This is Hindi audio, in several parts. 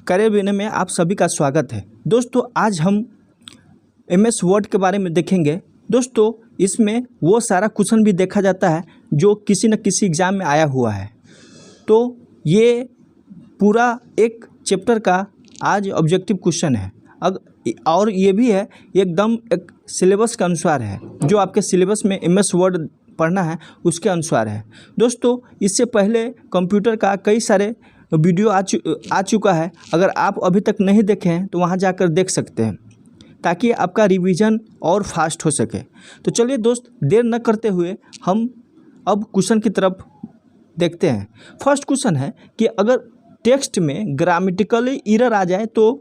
करियर में आप सभी का स्वागत है। दोस्तों आज हम MS वर्ड के बारे में देखेंगे। दोस्तों इसमें वो सारा क्वेश्चन भी देखा जाता है जो किसी न किसी एग्ज़ाम में आया हुआ है। तो ये पूरा एक चैप्टर का आज ऑब्जेक्टिव क्वेश्चन है। और ये भी है एकदम एक सिलेबस के अनुसार है, जो आपके सिलेबस में MS वर्ड पढ़ना है उसके अनुसार है। दोस्तों इससे पहले कंप्यूटर का कई सारे वीडियो आ चुका है। अगर आप अभी तक नहीं देखे हैं तो वहां जाकर देख सकते हैं, ताकि आपका रिवीजन और फास्ट हो सके। तो चलिए दोस्त, देर न करते हुए हम अब क्वेश्चन की तरफ देखते हैं। फर्स्ट क्वेश्चन है कि अगर टेक्स्ट में ग्रामेटिकली एरर आ जाए तो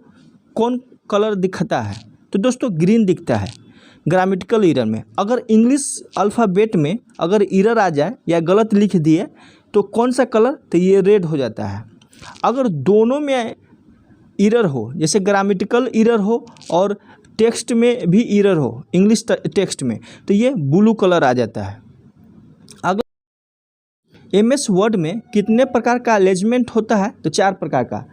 कौन कलर दिखता है? तो दोस्तों ग्रीन दिखता है ग्रामेटिकल एरर में। अगर इंग्लिश अल्फ़ाबेट में अगर एरर आ जाए या गलत लिख दिए तो कौन सा कलर? तो ये रेड हो जाता है। अगर दोनों में एरर हो, जैसे ग्रामेटिकल एरर हो और टेक्स्ट में भी एरर हो, इंग्लिश टेक्स्ट में, तो ये ब्लू कलर आ जाता है। अगर MS वर्ड में कितने प्रकार का अरेंजमेंट होता है? तो 4 प्रकार का।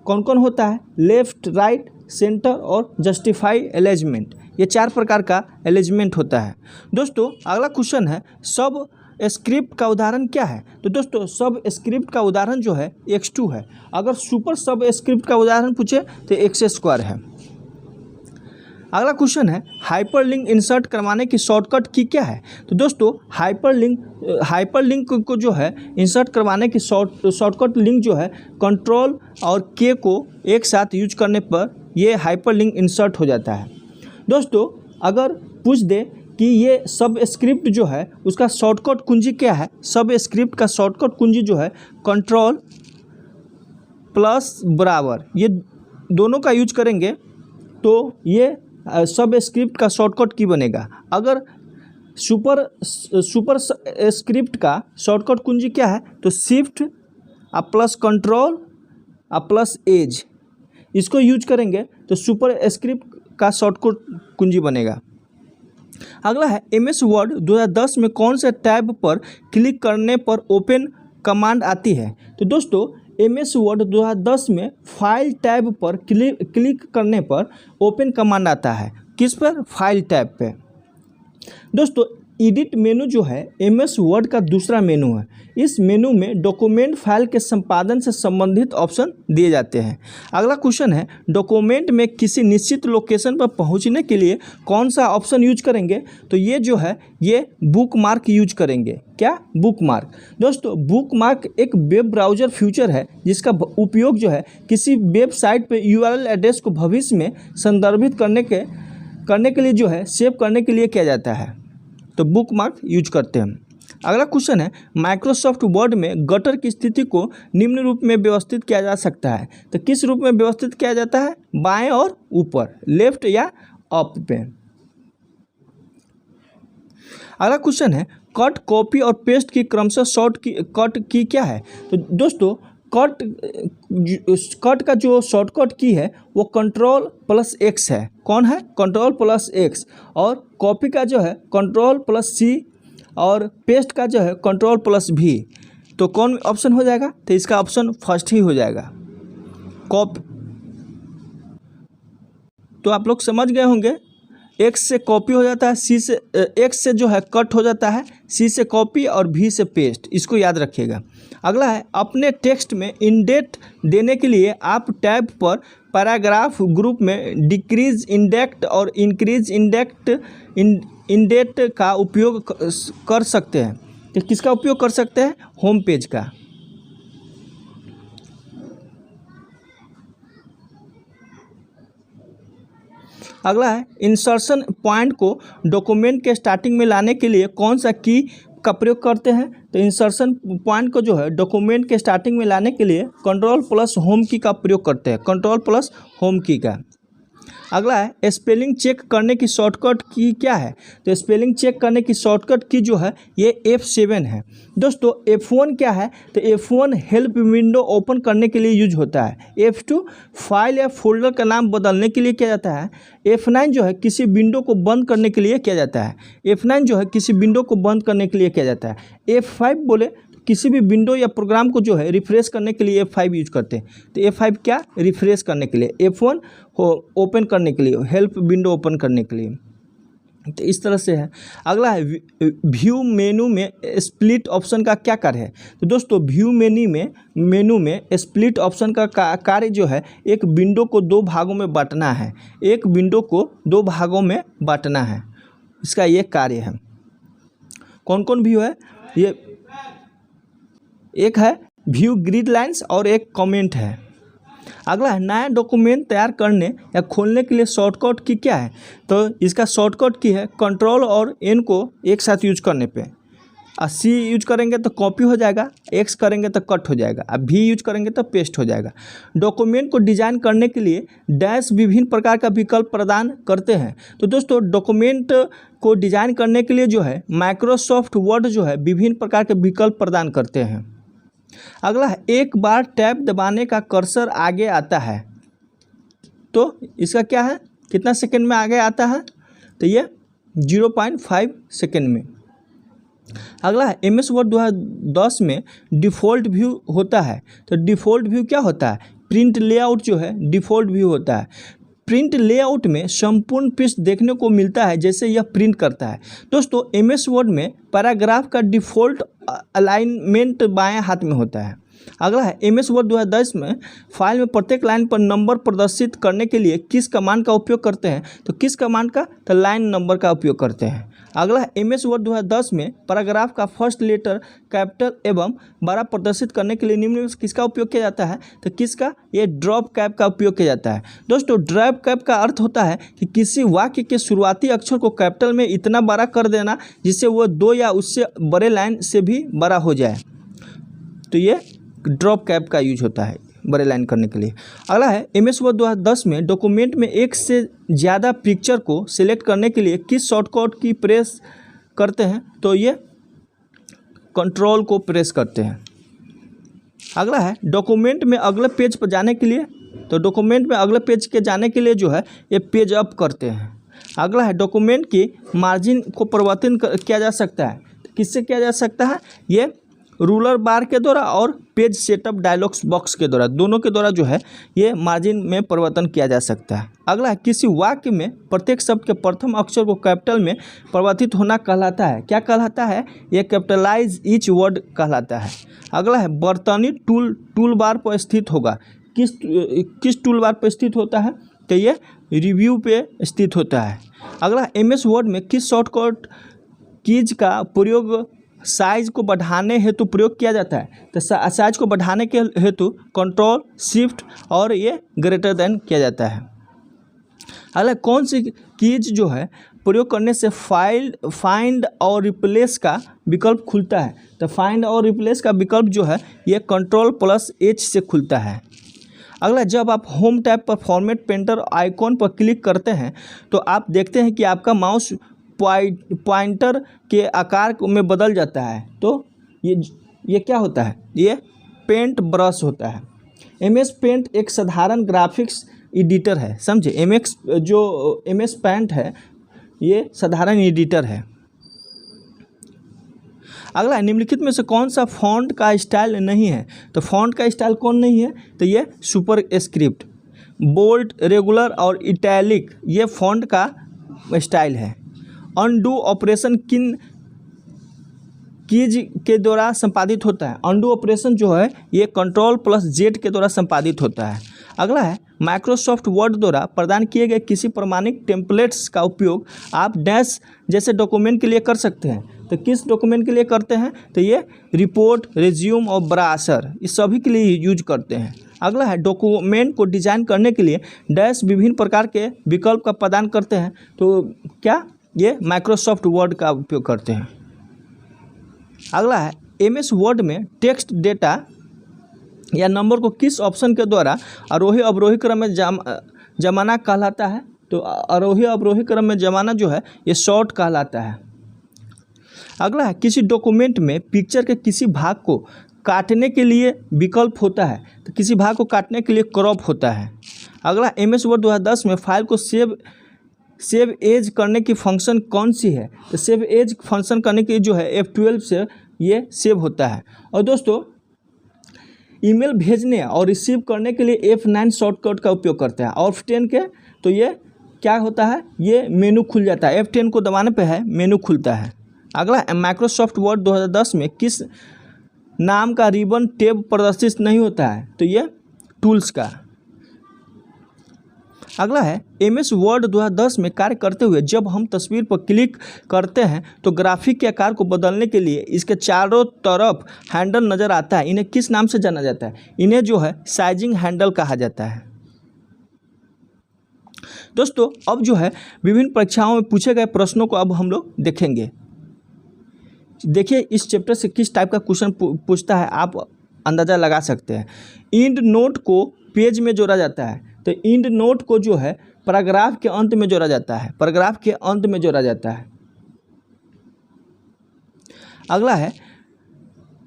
कौन कौन होता है? लेफ्ट, राइट, सेंटर और जस्टिफाई अरेंजमेंट। ये 4 प्रकार का अरेंजमेंट होता है। दोस्तों अगला क्वेश्चन है, सब स्क्रिप्ट का उदाहरण क्या है? तो दोस्तों सब स्क्रिप्ट का उदाहरण जो है x2 है। अगर सुपर सब स्क्रिप्ट का उदाहरण पूछे तो x² है। अगला क्वेश्चन है, हाइपरलिंक इंसर्ट करवाने की शॉर्टकट की क्या है? तो दोस्तों हाइपरलिंक को जो है इंसर्ट करवाने की शॉर्टकट लिंक जो है कंट्रोल और K को एक साथ यूज करने पर ये हाइपरलिंक इंसर्ट हो जाता है। दोस्तों अगर पूछ दे कि ये सब स्क्रिप्ट जो है उसका शॉर्टकट कुंजी क्या है? सब स्क्रिप्ट का शॉर्टकट कुंजी जो है कंट्रोल प्लस बराबर, ये दोनों का यूज करेंगे तो ये सब स्क्रिप्ट का शॉर्टकट की बनेगा। अगर सुपर स्क्रिप्ट का शॉर्टकट कुंजी क्या है? तो shift plus control plus H, इसको यूज करेंगे तो सुपर स्क्रिप्ट का शॉर्टकट कुंजी बनेगा। अगला है, MS वर्ड 2010 में कौन से टैब पर क्लिक करने पर ओपन कमांड आती है? तो दोस्तों MS वर्ड 2010 में फाइल टैब पर क्लिक करने पर ओपन कमांड आता है। किस पर? फाइल टैब पे। दोस्तों एडिट मेनू जो है MS वर्ड का दूसरा मेनू है। इस मेनू में डॉक्यूमेंट फाइल के संपादन से संबंधित ऑप्शन दिए जाते हैं। अगला क्वेश्चन है, डॉक्यूमेंट में किसी निश्चित लोकेशन पर पहुंचने के लिए कौन सा ऑप्शन यूज करेंगे? तो ये जो है ये बुक मार्क यूज करेंगे। क्या? Book mark. दोस्तों बुक मार्क एक वेब ब्राउज़र फीचर है जिसका उपयोग जो है किसी वेबसाइट पर URL एड्रेस को भविष्य में संदर्भित करने के लिए जो है सेव करने के लिए किया जाता है। तो बुक मार्क यूज करते हैं। अगला क्वेश्चन है, माइक्रोसॉफ्ट वर्ड में गटर की स्थिति को निम्न रूप में व्यवस्थित किया जा सकता है। तो किस रूप में व्यवस्थित किया जाता है? बाएं और ऊपर, लेफ्ट या अप पे। अगला क्वेश्चन है, कट, कॉपी और पेस्ट की क्रमशः कट की क्या है? तो दोस्तों कट का जो शॉर्टकट की है वो कंट्रोल प्लस X है। कौन है? Control plus X। और कॉपी का जो है कंट्रोल प्लस C और पेस्ट का जो है कंट्रोल प्लस V। तो कौन ऑप्शन हो जाएगा? तो इसका ऑप्शन फर्स्ट ही हो जाएगा, कॉपी। तो आप लोग समझ गए होंगे, X से कॉपी हो जाता है, X से जो है कट हो जाता है, C से कॉपी और V से पेस्ट। इसको याद रखिएगा। अगला है, अपने टेक्स्ट में इंडेट देने के लिए आप टैब पर पैराग्राफ ग्रुप में डिक्रीज इंडेक्ट और इंक्रीज इंडेट का उपयोग कर सकते हैं। तो किसका उपयोग कर सकते हैं? होम पेज का। अगला है, इंसर्शन पॉइंट को डॉक्यूमेंट के स्टार्टिंग में लाने के लिए कौन सा की का प्रयोग करते हैं? तो इंसर्शन पॉइंट को जो है डॉक्यूमेंट के स्टार्टिंग में लाने के लिए कंट्रोल प्लस होम की का प्रयोग करते हैं, कंट्रोल प्लस होम की का। अगला है, स्पेलिंग चेक करने की शॉर्टकट की क्या है? तो स्पेलिंग चेक करने की शॉर्टकट की जो है ये F7 है। दोस्तों F1 क्या है? तो F1 हेल्प विंडो ओपन करने के लिए यूज होता है। F2 फाइल या फोल्डर का नाम बदलने के लिए किया जाता है। F9 जो है किसी विंडो को बंद करने के लिए किया जाता है। F9 जो है किसी विंडो को बंद करने के लिए किया जाता है। F5 बोले किसी भी विंडो या प्रोग्राम को जो है रिफ्रेश करने के लिए F5 यूज करते हैं। तो F5 क्या, रिफ्रेश करने के लिए, F1 ओपन करने के लिए, हेल्प विंडो ओपन करने के लिए। तो इस तरह से है। अगला है व्यू मेनू में स्प्लिट ऑप्शन का क्या कार्य है। तो दोस्तों व्यू मेनू में स्प्लिट ऑप्शन का कार्य जो है एक विंडो को दो भागों में बांटना है, एक विंडो को दो भागों में बांटना है, इसका ये कार्य है। कौन कौन व्यू है ये, एक है व्यू ग्रिड लाइन्स और एक कमेंट है। अगला है नया डॉक्यूमेंट तैयार करने या खोलने के लिए शॉर्टकट की क्या है। तो इसका शॉर्टकट की है कंट्रोल और एन को एक साथ यूज करने पे। सी यूज करेंगे तो कॉपी हो जाएगा, एक्स करेंगे तो कट हो जाएगा, अब भी यूज करेंगे तो पेस्ट हो जाएगा। डॉक्यूमेंट को डिजाइन करने के लिए डैश विभिन्न प्रकार का विकल्प प्रदान करते हैं। तो दोस्तों डॉक्यूमेंट को डिजाइन करने के लिए जो है माइक्रोसॉफ्ट वर्ड जो है विभिन्न प्रकार के विकल्प प्रदान करते हैं। अगला है एक बार टैब दबाने का कर्सर आगे आता है। तो इसका क्या है, कितना सेकंड में आगे आता है, तो ये 0.5 सेकंड में। अगला है MS वर्ड 2010 में डिफ़ॉल्ट व्यू होता है। तो डिफ़ॉल्ट व्यू क्या होता है, प्रिंट लेआउट जो है डिफ़ॉल्ट व्यू होता है। प्रिंट लेआउट में संपूर्ण पृष्ठ देखने को मिलता है जैसे यह प्रिंट करता है। दोस्तों MS वर्ड में पैराग्राफ का डिफ़ॉल्ट अलाइनमेंट बाएं हाथ में होता है। अगला है MS वर्ड 2010 में फाइल में प्रत्येक लाइन पर नंबर प्रदर्शित करने के लिए किस कमांड का उपयोग करते हैं। तो किस कमांड का, तो लाइन नंबर का उपयोग करते हैं। अगला है MS वर्ड 2010 में पैराग्राफ का फर्स्ट लेटर कैपिटल एवं बड़ा प्रदर्शित करने के लिए निम्न में किसका उपयोग किया जाता है। तो किसका, ये ड्रॉप कैप का उपयोग किया जाता है। दोस्तों ड्रॉप कैप का अर्थ होता है कि किसी वाक्य के शुरुआती अक्षर को कैपिटल में इतना बड़ा कर देना जिससे वो दो या उससे बड़े लाइन से भी बड़ा हो जाए। तो ये ड्रॉप कैप का यूज होता है बड़े लाइन करने के लिए। अगला है MS वर्ड 2010 में डॉक्यूमेंट में एक से ज़्यादा पिक्चर को सिलेक्ट करने के लिए किस शॉर्टकट की प्रेस करते हैं। तो ये कंट्रोल को प्रेस करते हैं। अगला है डॉक्यूमेंट में अगले पेज पर जाने के लिए, तो डॉक्यूमेंट में अगले पेज के जाने के लिए जो है ये पेज अप करते हैं। अगला है डॉक्यूमेंट की मार्जिन को परिवर्तन किया जा सकता है। किससे किया जा सकता है, ये रूलर बार के द्वारा और पेज सेटअप डायलॉग्स बॉक्स के द्वारा, दोनों के द्वारा जो है ये मार्जिन में परिवर्तन किया जा सकता है। अगला है किसी वाक्य में प्रत्येक शब्द के प्रथम अक्षर को कैपिटल में परिवर्तित होना कहलाता है। क्या कहलाता है, ये कैपिटलाइज ईच वर्ड कहलाता है। अगला है बर्तनी टूल बार पर स्थित होगा। किस टूल बार पर स्थित होता है, तो ये रिव्यू पे स्थित होता है। अगला MS वर्ड में किस शॉर्टकट कीज का प्रयोग साइज को बढ़ाने हेतु प्रयोग किया जाता है। तो साइज को बढ़ाने के हेतु कंट्रोल शिफ्ट और ये ग्रेटर देन किया जाता है। अगला कौन सी कीज जो है प्रयोग करने से फाइंड और रिप्लेस का विकल्प खुलता है। तो फाइंड और रिप्लेस का विकल्प जो है ये Ctrl+H से खुलता है। अगला जब आप होम टैब पर फॉर्मेट पेंटर आइकॉन पर क्लिक करते हैं तो आप देखते हैं कि आपका माउस पॉइंटर के आकार में बदल जाता है। तो ये क्या होता है, ये पेंट ब्रश होता है। MS पेंट एक साधारण ग्राफिक्स एडिटर है, समझे। MS पेंट है ये साधारण एडिटर है। अगला निम्नलिखित में से कौन सा फॉन्ट का स्टाइल नहीं है। तो फॉन्ट का स्टाइल कौन नहीं है, तो ये सुपर स्क्रिप्ट, बोल्ड, रेगुलर और इटैलिक ये फॉन्ट का स्टाइल है। अनडू ऑपरेशन किन कीज के द्वारा संपादित होता है। अनडू ऑपरेशन जो है ये Ctrl+Z के द्वारा संपादित होता है। अगला है माइक्रोसॉफ्ट वर्ड द्वारा प्रदान किए गए किसी प्रमाणिक टेम्पलेट्स का उपयोग आप डैश जैसे डॉक्यूमेंट के लिए कर सकते हैं। तो किस डॉक्यूमेंट के लिए करते हैं, तो ये रिपोर्ट, रिज्यूम और ब्रासर इस सभी के लिए यूज करते हैं। अगला है डॉक्यूमेंट को डिजाइन करने के लिए डैश विभिन्न प्रकार के विकल्प का प्रदान करते हैं। तो क्या, ये माइक्रोसॉफ्ट वर्ड का उपयोग करते हैं। अगला है MS वर्ड में टेक्स्ट डेटा या नंबर को किस ऑप्शन के द्वारा आरोही अवरोही क्रम में जमाना कहलाता है। तो आरोही अवरोही क्रम में जमाना जो है ये शॉर्ट कहलाता है। अगला है किसी डॉक्यूमेंट में पिक्चर के किसी भाग को काटने के लिए विकल्प होता है। तो किसी भाग को काटने के लिए क्रॉप होता है। अगला MS वर्ड 2010 में फाइल को सेव एज करने की फंक्शन कौन सी है। तो सेव एज फंक्शन करने की जो है F12 से ये सेव होता है। और दोस्तों ईमेल भेजने और रिसीव करने के लिए F9 शॉर्टकट का उपयोग करते हैं। और F10 के तो ये क्या होता है, ये मेनू खुल जाता है, F10 को दबाने पे है मेनू खुलता है। अगला माइक्रोसॉफ्ट वर्ड 2010 में किस नाम का रिबन टैब प्रदर्शित नहीं होता है, तो ये टूल्स का। अगला है MS वर्ड 2010 में कार्य करते हुए जब हम तस्वीर पर क्लिक करते हैं तो ग्राफिक के आकार को बदलने के लिए इसके चारों तरफ हैंडल नज़र आता है। इन्हें किस नाम से जाना जाता है, इन्हें जो है साइजिंग हैंडल कहा जाता है। दोस्तों अब जो है विभिन्न परीक्षाओं में पूछे गए प्रश्नों को अब हम लोग देखेंगे। देखिए इस चैप्टर से किस टाइप का क्वेश्चन पूछता है आप अंदाज़ा लगा सकते हैं। इंड नोट को पेज में जोड़ा जाता है, तो इंड नोट को जो है पैराग्राफ के अंत में जोड़ा जाता है, पैराग्राफ के अंत में जोड़ा जाता है। अगला है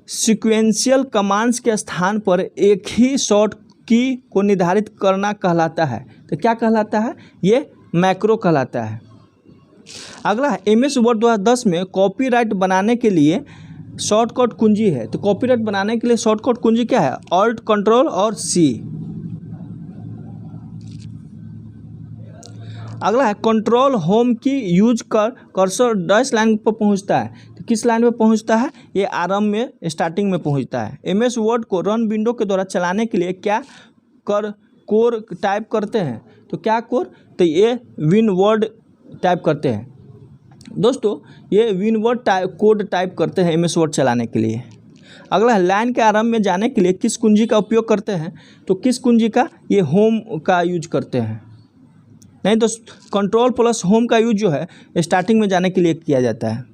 सीक्वेंशियल कमांड्स के स्थान पर एक ही शॉर्ट की को निर्धारित करना कहलाता है, तो क्या कहलाता है, ये मैक्रो कहलाता है। अगला है MS वर्ड 2010 में कॉपीराइट बनाने के लिए शॉर्टकट कुंजी है, तो कॉपीराइट बनाने के लिए शॉर्टकट कुंजी क्या है, ऑल्ट कंट्रोल और C। अगला है कंट्रोल होम की यूज कर कर्सर डैश लाइन पर पहुंचता है, तो किस लाइन पर पहुंचता है, ये आरंभ में स्टार्टिंग में पहुंचता है। MS वर्ड को रन विंडो के द्वारा चलाने के लिए क्या कोर टाइप करते हैं, तो क्या कोर, तो ये विन वर्ड टाइप करते हैं। दोस्तों ये विन वर्ड कोड टाइप करते हैं MS वर्ड चलाने के लिए। अगला है लाइन के आरंभ में जाने के लिए किस कुंजी का उपयोग करते हैं, तो किस कुंजी का, ये होम का यूज करते हैं। नहीं तो कंट्रोल प्लस होम का यूज जो है स्टार्टिंग में जाने के लिए किया जाता है।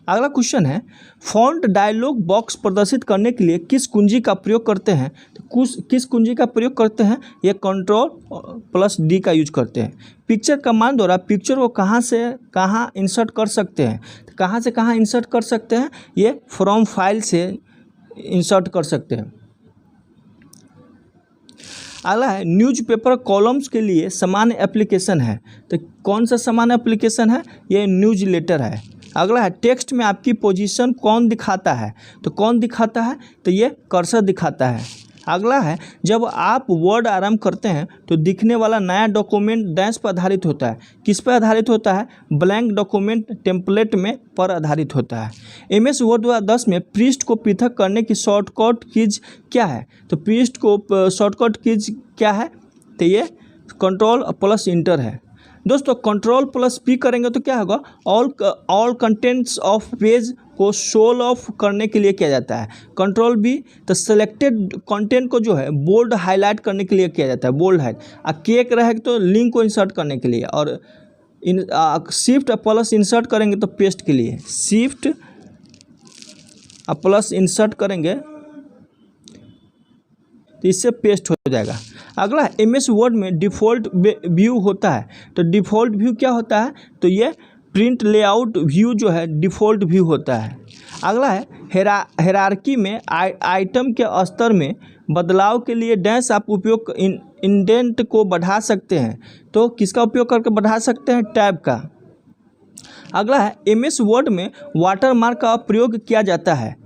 अगला क्वेश्चन है फॉन्ट डायलॉग बॉक्स प्रदर्शित करने के लिए किस कुंजी का प्रयोग करते हैं, तो किस कुंजी का प्रयोग करते हैं, ये कंट्रोल प्लस D का यूज करते हैं। पिक्चर कमांड द्वारा पिक्चर को कहाँ से कहाँ इंसर्ट कर सकते हैं, तो कहाँ से कहाँ इंसर्ट कर सकते हैं, ये फ्रॉम फाइल से इंसर्ट कर सकते हैं। अगला है न्यूज़पेपर कॉलम्स के लिए सामान्य एप्लीकेशन है, तो कौन सा सामान्य एप्लीकेशन है, ये न्यूज़ लेटर है। अगला है टेक्स्ट में आपकी पोजीशन कौन दिखाता है, तो कौन दिखाता है, तो ये कर्सर दिखाता है। अगला है जब आप वर्ड आरंभ करते हैं तो दिखने वाला नया डॉक्यूमेंट डैश पर आधारित होता है, किस पर आधारित होता है, ब्लैंक डॉक्यूमेंट टेम्पलेट में पर आधारित होता है। MS वर्ड 2010 में पृष्ठ को पृथक करने की शॉर्टकट कीज क्या है, तो पृष्ठ को शॉर्टकट कीज क्या है, तो ये कंट्रोल प्लस इंटर है। दोस्तों कंट्रोल प्लस P करेंगे तो क्या होगा, ऑल कंटेंट्स ऑफ पेज को शोल ऑफ करने के लिए किया जाता है। कंट्रोल B तो सेलेक्टेड कंटेंट को जो है बोल्ड हाईलाइट करने के लिए किया जाता है, बोल्ड हाइट। केक रहेगा तो लिंक को इंसर्ट करने के लिए, और शिफ्ट प्लस इंसर्ट करेंगे तो पेस्ट के लिए, शिफ्ट प्लस इंसर्ट करेंगे तो इससे पेस्ट हो जाएगा। अगला MS वर्ड में डिफ़ॉल्ट व्यू होता है, तो डिफ़ॉल्ट व्यू क्या होता है, तो ये प्रिंट लेआउट व्यू जो है डिफ़ॉल्ट व्यू होता है। अगला है हेरार्की में आइटम के स्तर में बदलाव के लिए डैश आप उपयोग इंडेंट को बढ़ा सकते हैं, तो किसका उपयोग करके बढ़ा सकते हैं, टैब का। अगला है MS वर्ड में वाटरमार्क का प्रयोग किया जाता है,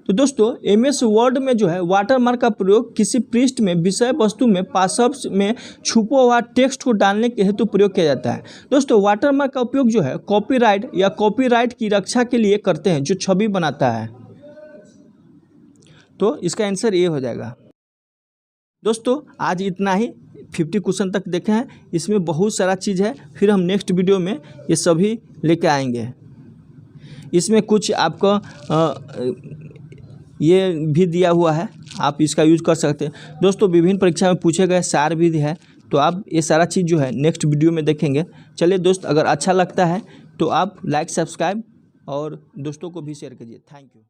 तो दोस्तों MS वर्ड में जो है वाटरमार्क का प्रयोग किसी पृष्ठ में विषय वस्तु में पासवर्ड्स में छुपा हुआ टेक्स्ट को डालने के हेतु प्रयोग किया जाता है। दोस्तों वाटरमार्क का उपयोग जो है कॉपीराइट या कॉपीराइट की रक्षा के लिए करते हैं जो छवि बनाता है, तो इसका आंसर ये हो जाएगा। दोस्तों आज इतना ही, 50 क्वेश्चन तक देखे हैं, इसमें बहुत सारा चीज़ है, फिर हम नेक्स्ट वीडियो में ये सभी लेके आएंगे। इसमें कुछ आपको ये भी दिया हुआ है, आप इसका यूज कर सकते हैं। दोस्तों विभिन्न परीक्षा में पूछे गए सार भी है, तो आप ये सारा चीज़ जो है नेक्स्ट वीडियो में देखेंगे। चलिए दोस्त, अगर अच्छा लगता है तो आप लाइक सब्सक्राइब और दोस्तों को भी शेयर कीजिए। Thank you.